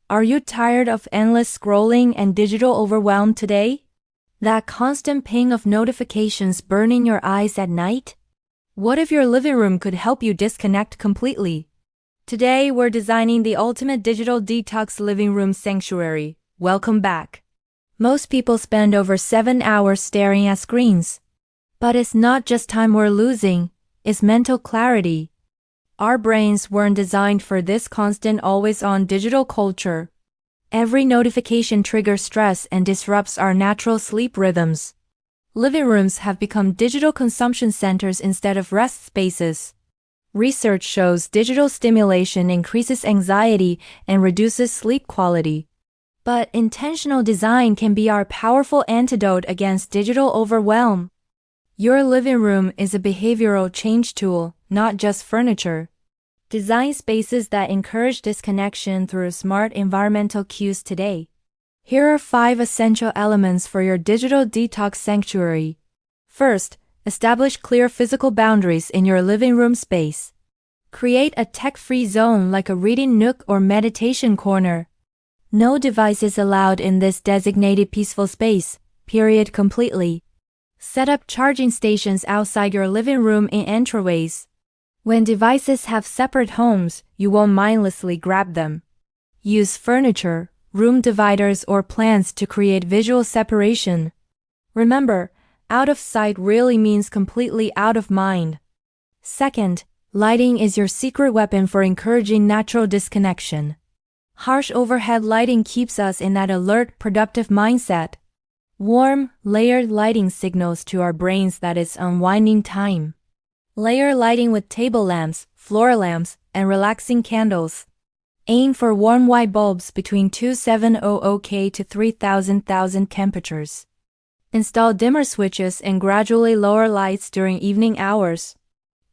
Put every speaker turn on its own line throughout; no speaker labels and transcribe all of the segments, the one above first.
Are you tired of endless scrolling and digital overwhelm today? That constant ping of notifications burning your eyes at night? What if your living room could help you disconnect completely? Today, we're designing the ultimate digital detox living room sanctuary. Welcome back. Most people spend over 7 hours staring at screens. But it's not just time we're losing, it's mental clarity. Our brains weren't designed for this constant always-on digital culture. Every notification triggers stress and disrupts our natural sleep rhythms. Living rooms have become digital consumption centers instead of rest spaces. Research shows digital stimulation increases anxiety and reduces sleep quality. But intentional design can be our powerful antidote against digital overwhelm. Your living room is a behavioral change tool, not just furniture. Design spaces that encourage disconnection through smart environmental cues today. Here are 5 essential elements for your digital detox sanctuary. First, establish clear physical boundaries in your living room space. Create a tech-free zone like a reading nook or meditation corner. No devices allowed in this designated peaceful space, period completely. Set up charging stations outside your living room in entryways. When devices have separate homes, you won't mindlessly grab them. Use furniture, room dividers or plants to create visual separation. Remember, out of sight really means completely out of mind. Second, lighting is your secret weapon for encouraging natural disconnection. Harsh overhead lighting keeps us in that alert, productive mindset. Warm, layered lighting signals to our brains that it's unwinding time. Layer lighting with table lamps, floor lamps, and relaxing candles. Aim for warm white bulbs between 2700 K to 3000 temperatures. Install dimmer switches and gradually lower lights during evening hours.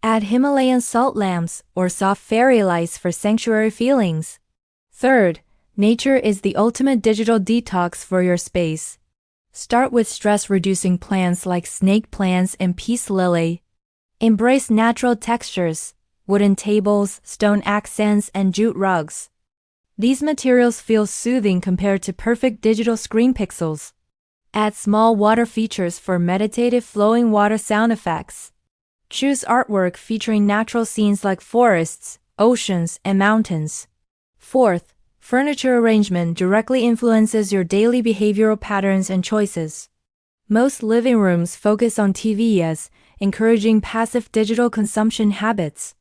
Add Himalayan salt lamps or soft fairy lights for sanctuary feelings. Third, nature is the ultimate digital detox for your space. Start with stress-reducing plants like snake plants and peace lily. Embrace natural textures, wooden tables, stone accents, and jute rugs. These materials feel soothing compared to perfect digital screen pixels. Add small water features for meditative flowing water sound effects. Choose artwork featuring natural scenes like forests, oceans, and mountains. Fourth, furniture arrangement directly influences your daily behavioral patterns and choices. Most living rooms focus on TVs, encouraging passive digital consumption habits.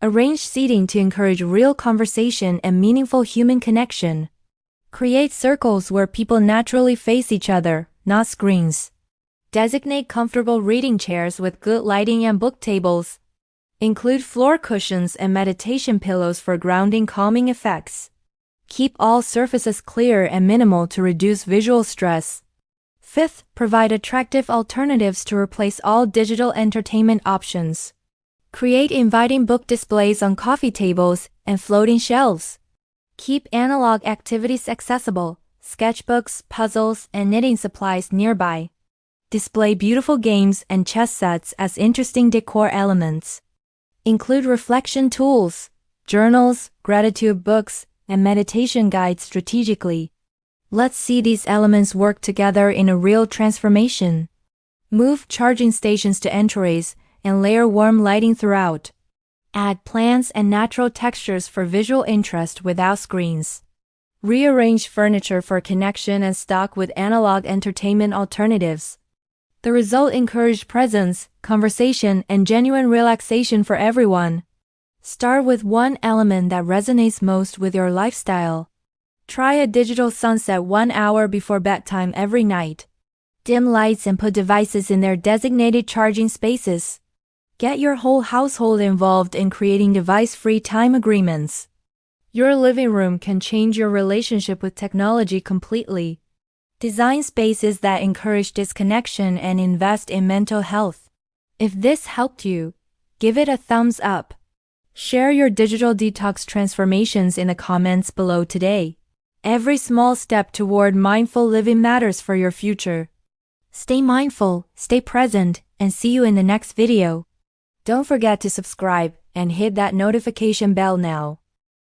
Arrange seating to encourage real conversation and meaningful human connection. Create circles where people naturally face each other, not screens. Designate comfortable reading chairs with good lighting and book tables. Include floor cushions and meditation pillows for grounding calming effects. Keep all surfaces clear and minimal to reduce visual stress. Fifth, provide attractive alternatives to replace all digital entertainment options. Create inviting book displays on coffee tables and floating shelves. Keep analog activities accessible, sketchbooks, puzzles, and knitting supplies nearby. Display beautiful games and chess sets as interesting decor elements. Include reflection tools, journals, gratitude books, and meditation guides strategically. Let's see these elements work together in a real transformation. Move charging stations to entryways and layer warm lighting throughout. Add plants and natural textures for visual interest without screens. Rearrange furniture for connection and stock with analog entertainment alternatives. The result encouraged presence, conversation, and genuine relaxation for everyone. Start with one element that resonates most with your lifestyle. Try a digital sunset 1 hour before bedtime every night. Dim lights and put devices in their designated charging spaces. Get your whole household involved in creating device-free time agreements. Your living room can change your relationship with technology completely. Design spaces that encourage disconnection and invest in mental health. If this helped you, give it a thumbs up. Share your digital detox transformations in the comments below today. Every small step toward mindful living matters for your future. Stay mindful, stay present, and see you in the next video. Don't forget to subscribe and hit that notification bell now.